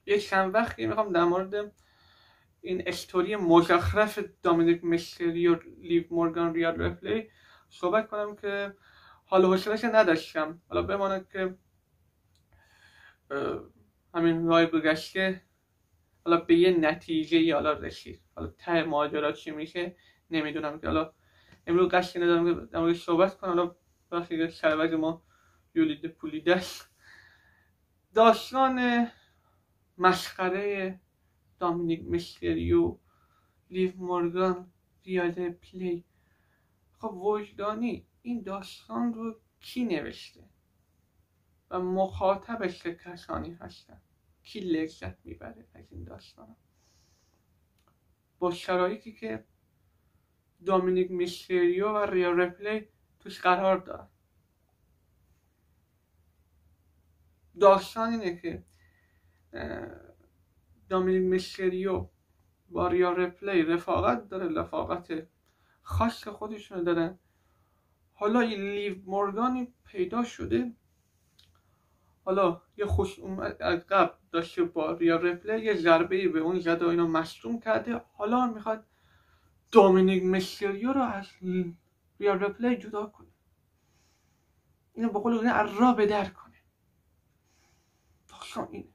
یک چند وقتی میخوام در مورد این استوری مزخرف دامینیک میستری و لیو مورگان ریال ریپلی صحبت کنم که حال و حوصله‌اش نداشتم. حالا بماند که همین راه گذشته حالا به یه نتیجه حالا رسید. حالا ته ماجرا چی میشه نمیدونم، که حالا امروز قصدی ندارم که در موردش صحبت کنم. حالا وقتی که شروج ما یولیده پولیده است، داستان مسخره دامینیک میستریو لیو مورگان ریال پلی، خب وجدانی این داستان رو کی نوشته و مخاطبش چه کسانی هستن؟ کی لذت میبره از این داستان با شرایطی که دامینیک میستریو و ریال ریپلی توش قرار دارن؟ داستان اینه که دامینیک میستریو با ریال ریپلی رفاقت داره، رفاقت خاص خودشون دارن. حالا این لیو مورگانی پیدا شده، حالا یه از قبل داشته با ریال ریپلی یه ضربه‌ای به اون زده و اینو مصدوم کرده، حالا میخواد دامینیک میستریو رو از ریال ریپلی جدا کنه، اینو به قول از راه به در کنه. داستان اینه.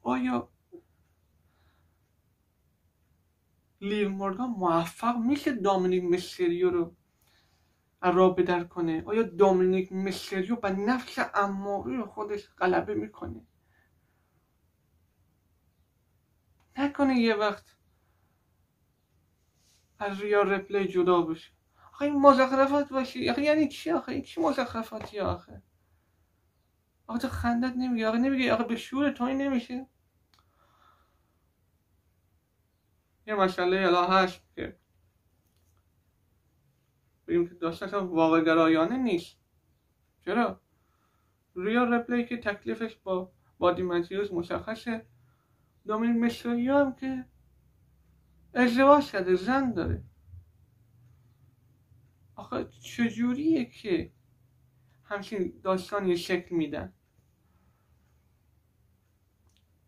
آیا لیو مورگان موفق میشه دامینیک میستریو رو راه به در کنه؟ آیا دامینیک میستریو با نفس اماره خودش غلبه میکنه؟ نکنه یه وقت از ریال ریپلی جدا بشه؟ آخه این مزخرفات باشه. آخه یعنی چی؟ آخه این چی مزخرفاتی؟ آخه تو خندت نمیگه؟ آخه نمیگه؟ آخه به شعور توی نمیشه؟ یه مسئله الان هست که بگیم که داستان واقع گرایانه نیست. چرا؟ ریال ریپلی که تکلیفش با بادی متریوز مشخصه، دامینیک میستریو هم که ازدواج کرده، زن داره. آخه چجوریه که همچین داستانی شکل میدن؟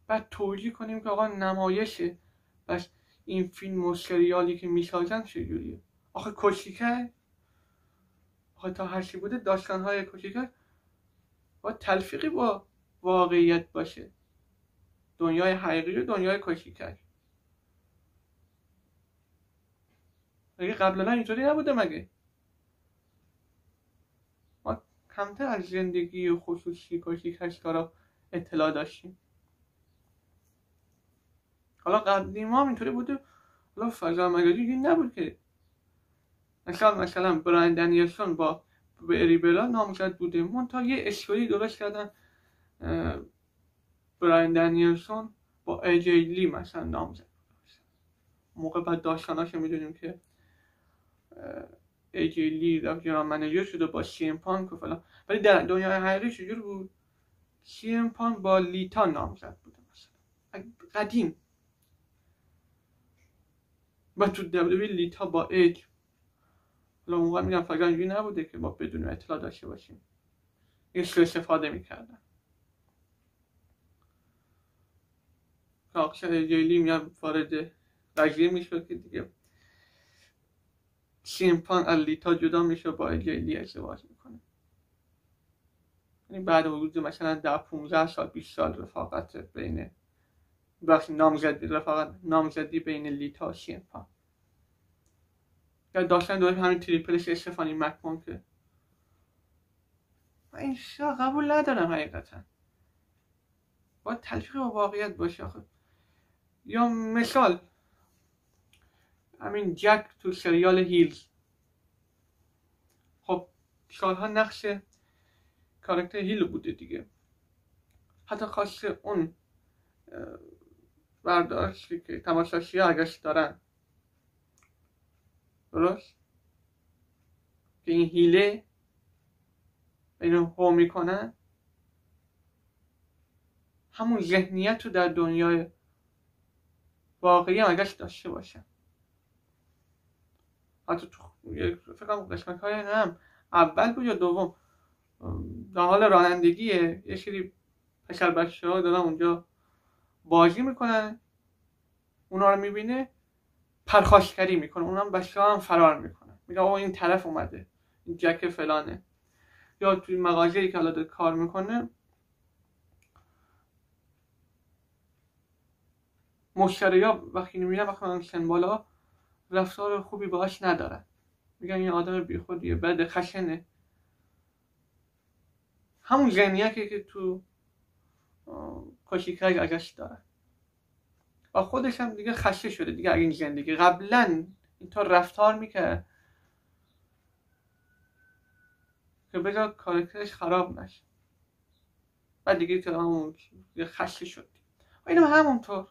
بعد توجیه کنیم که آقا نمایشه، بس این فیلم و سریالی که میسازن چجوریه؟ آخه کوچیکه، آخه تا هرچی بوده داستانهای کوچیکه با تلفیقی با واقعیت باشه، دنیای حقیقی و دنیای کوچیکه. مگه قبلا اینطوری نبوده؟ مگه ما کمتر از زندگی خصوصی کوچیکش کارا اطلاع داشتیم؟ حالا قدیما هم اینطوری بوده، حالا فضا مجازی نبود که مثلا براین دنیلسون با بری بلا نامزد بوده، منتها یه اسکوری درست کردن براین دنیلسون با ایجی لی مثلا نامزد بوده. موقع بعد داستاناشو میدونیم که ایجی لی رفت منیجر شده با سی ام پانک و فلان، ولی در دنیای حقیقی چجور بود؟ سی ام پانک با لیتا نامزد بوده مثلا قدیم، و تو دبلیو لیتا با ایج. حالا موقع میگم فقط اینجوری نبوده که ما بدون اطلاع داشته باشیم، یه سو استفاده میکردن. کاکشن جیلی میگم وارد قضیه میشد که دیگه سیمپان از لیتا جدا میشه با جیلی ازدواج میکنه. یعنی بعد حدود مثلا 15 سال 20 سال رفاقت بین نامزدی بین لیتا و سیمپان. یا داشتن دوره همین تریپلش استفانی مکمون که من این قبول ندارم حقیقتا، باید تلفیق با واقعیت باشه. آخه یا مثال همین جک تو سریال هیلز، خب سالها نقش کاراکتر هیل بوده دیگه، حتی خواسته اون برداشتی که تماشاشی ها اگرش دارن درست که این هیله اینو هو میکنن، همون ذهنیت رو در دنیای واقعی هم اگرش داشته باشن. حتی تو فکرم قسمت های هم اول بود یا دوم در حال رانندگیه، یه سری پسر بچه ها دارن اونجا بازی میکنن، اونا رو میبینه پرخاشگری میکنه، اونا هم بچه ها هم فرار میکنن، میگه آقا این طرف اومده، این جک فلانه. یا توی مغازه‌ای که حالا کار میکنه مشتریا وقتی میبینن وقتی سن بالا رفتار خوبی باهاش ندارن، میگن این آدم بیخودیه، بده، خشنه. همون ذهنیتی که تو کوچیک‌ها ازش دارن و خودش هم دیگه خسته شده دیگه این زندگی. قبلا اینطور رفتار میکرد که بذار کارکترش خراب نشه، بعد دیگه تو همون خسته شد. و اینم همونطور.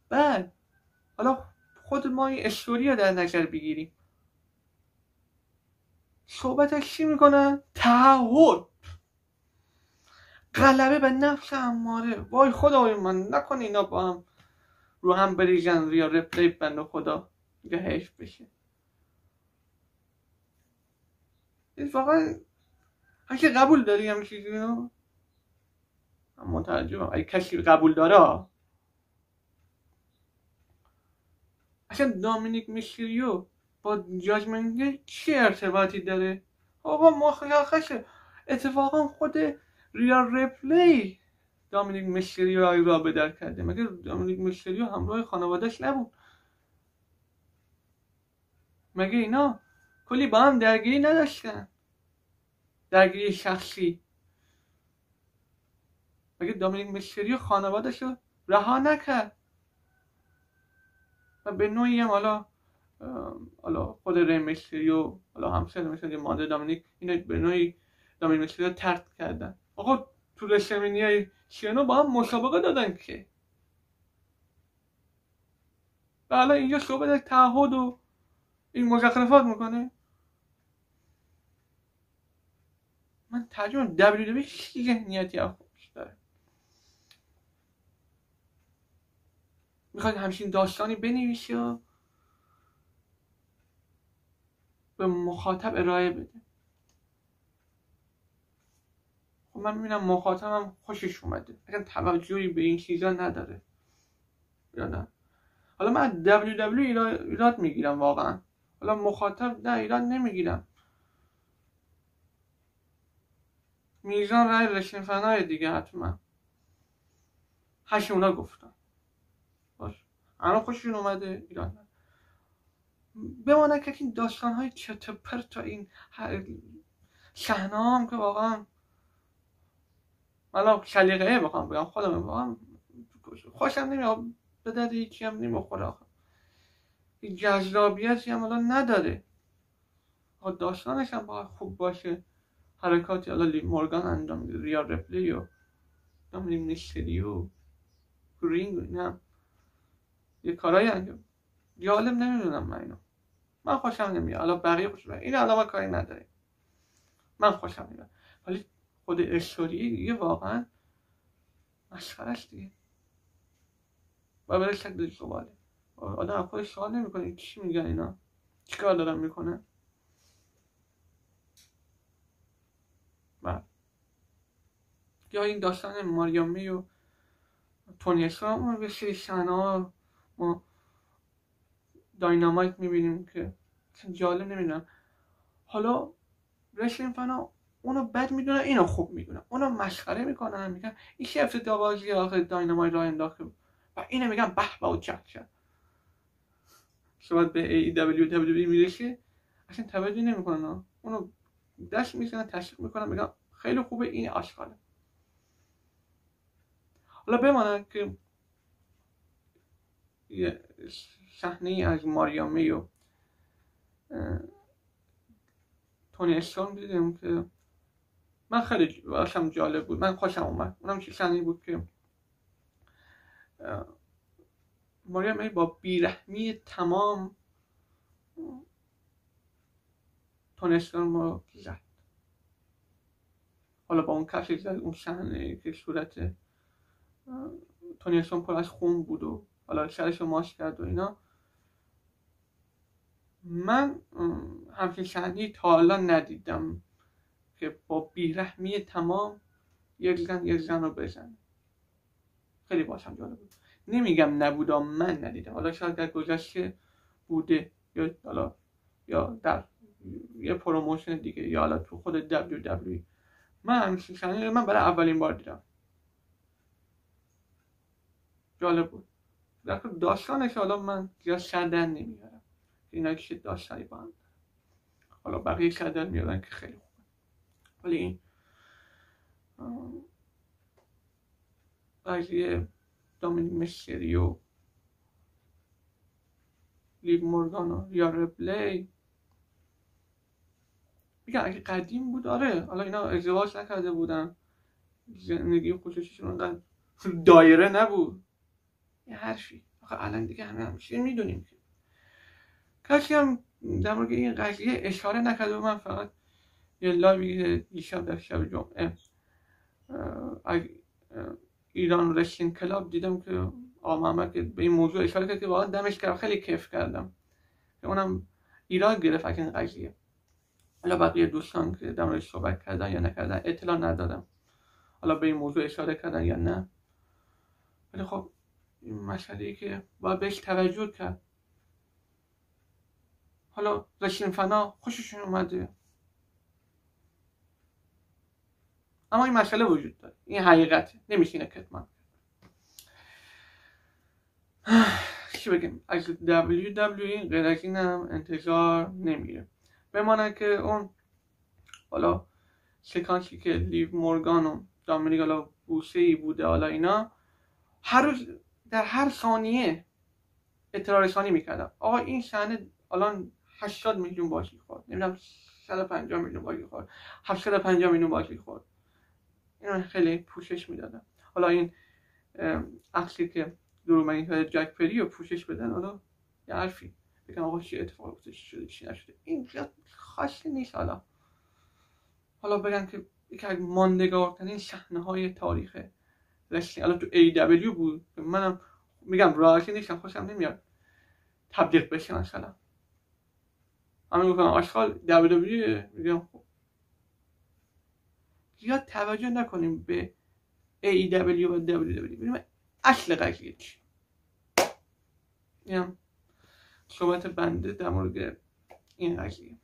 بعد حالا خود ما این استوری رو در نظر بگیریم، صحبتش چی میکنن؟ تعهد، غلبه به نفس اماره. وای خدای من نکنه اینا با هم رو هم بریزن یا رپلی بند خدا دیگه حیف بشه. این واقعا هرچی قبول داری هم چیزی رو من متعجبم اگه کسی قبول داره. اصلا دامینیک میستریو با جاجمنت چه ارتباطی داره؟ آقا مخلقشه. اتفاقا خود ریا ریپلی دامینیک میستریو را به در کرده. مگه دامینیک میستریو همراه خانوادهش نبود؟ مگه اینا کلی با هم درگیری نداشتن؟ درگیری شخصی؟ مگه دامینیک میستریو خانوادهشو رها نکرد؟ و به نوعی هم حالا خود ری میستریو حالا همسر مثل مادر دامینیک اینو به نوعی دامینیک میستریو ترک کردن. آقا تو رسلمنیای شنو با هم مسابقه دادن که و حالا اینجا صحبت از تعهد و این مزخرفات میکنه. من ترجمه WWE چی ذهنیتی خودش داره؟ میخواد همچین داستانی بنویسی و به مخاطب ارائه بده. خب من میبینم مخاطبم خوشش اومده، اصلا توجهی به این چیزا نداره یا نه. حالا من WWE ایراد میگیرم واقعا، حالا مخاطب نه ایراد نمیگیرم. میزان رای رسل فنای دیگه حتما هشت اونا گفتن باش الان خوششون اومده ایراد نه. بمانه که این داستان های چت پرت تا این صحنه هم که واقعا من سلیقه‌ای بخوام بگم خودم واقعا خوشم نمیاد، به درد هیچی هم نمیخوره آخه. این جذابیتی هم الان نداره. داستانش هم باید خوب باشه، حرکاتی حالا لیو مورگان انجام میده، ریا ریپلی و دامینیک میستریو گرینگ اینا یه کارایی انجام جالب نمیدونم. من خوشم نمیاد. حالا بقیه خوشم این علاوه کاری نداره، من خوشم نمیاد. ولی خود استوری دیگه واقعا مسخره است دیگه و برای شکل سواله. آدم خودش سوال نمیکنه چی میگن اینا، چیکار دارن میکنن. یا این داستان ماریامی و تونی اسکار ما به سری صحنه ها ما داینامایت میبینیم که جالب نمیدونم. حالا رسلینگ فنا اونو بد میدونن اینو خوب میدونن، اونو مسخره میکنن، میگن این چه افتضاحی آخر داینامایت راه انداخته و اینو میگن به به و چک چک. شما به WWE میرسه اصلا توجه نمیکنن، اونو دست میزنن تشویق میکنن، میگن خیلی خوبه این آشغاله. حالا بمانه که یه صحنه از ماریامی و تونی اسکار دیدم که من خیلی واسم جالب بود، من خوشم اومد. اونم چه صحنه‌ای بود که ماریامی با بیرحمی تمام تونی اسکار رو زد. حالا با اون کسی زد، اون صحنه که صورت تونی اسکار پر از خون بود و حالا سرش رو ماچ کرد و اینا. من همچین صحنه‌ای تا حالا ندیدم که با بیرحمی تمام یک زن رو بزنه. خیلی باشم جالب بود. نمیگم نبودا، من ندیدم، حالا شاید در گذشته بوده یا حالا یا در یه پروموشن دیگه یا حالا تو خود WWE. من همچین صحنه من برای اولین بار دیدم، جالب بود. در داستانش حالا من زیاد سردن نمیارم، اینا که داستانی با هم، حالا بقیه سردن میارن که خیلی خوبه، ولی این قضیه دامینیک میستریو، لیو مورگان و ریا ریپلی، میگم اگه قدیم بود آره، حالا اینا ازدواج نکرده بودن، زندگی خصوصیشون انقدر دایره نبود، یه حرفی. آخه الان دیگه همه میدونیم که کسی هم در مورد این قضیه اشاره نکرده و من فقط یه لایوی دیشب در شب جمعه ایران رسلینگ کلاب دیدم که آقا محمد که به این موضوع اشاره کرد که واقعا دمش گرم، خیلی کیف کردم که اونم ایران گرفت از این قضیه. حالا بقیه دوستان که در موردش صحبت کردن یا نکردن اطلاع ندادم، حالا به این موضوع اشاره کردن یا نه، ولی خب این مسئله‌ای که باید بهش توجه کرد. حالا رسلینگ فنا خوششون اومده، اما این مسئله وجود داره، این حقیقته، نمیشه اینو کتمان. چی بگیم، از WWE غیر از این هم انتظار نمیره، بمانه که اون حالا سکانسی که لیو مورگان و دامینیک حالا بوسه‌ای بوده، حالا اینا هر روز در هر ثانیه اطلاع رسانی میکردم آقا این صحنه الان 80 میلیون بازی خورد، نمیدونم 150 میلیون بازی خورد، 750 میلیون بازی خورد، اینو خیلی پوشش میدادم. حالا این عکسی که درومنی که جک پری رو پوشش بدن، حالا یه حرفی بگم آقا چی اتفاقی شده چی نشده، این زیاد خاصی نیست. حالا بگم که یکی از ماندگارترین صحنه‌های تاریخ رسلینگ حالا تو AEW بود، منم میگم راحتی نیستم، خوشم نمیاد تبلیغ بشه مثلا، همین گفتم آشغال WWE، میگم خب زیاد توجه نکنیم به AEW و WWE، ببینیم اصل قضیه چی. اینم صحبت بنده در مورد این قضیه.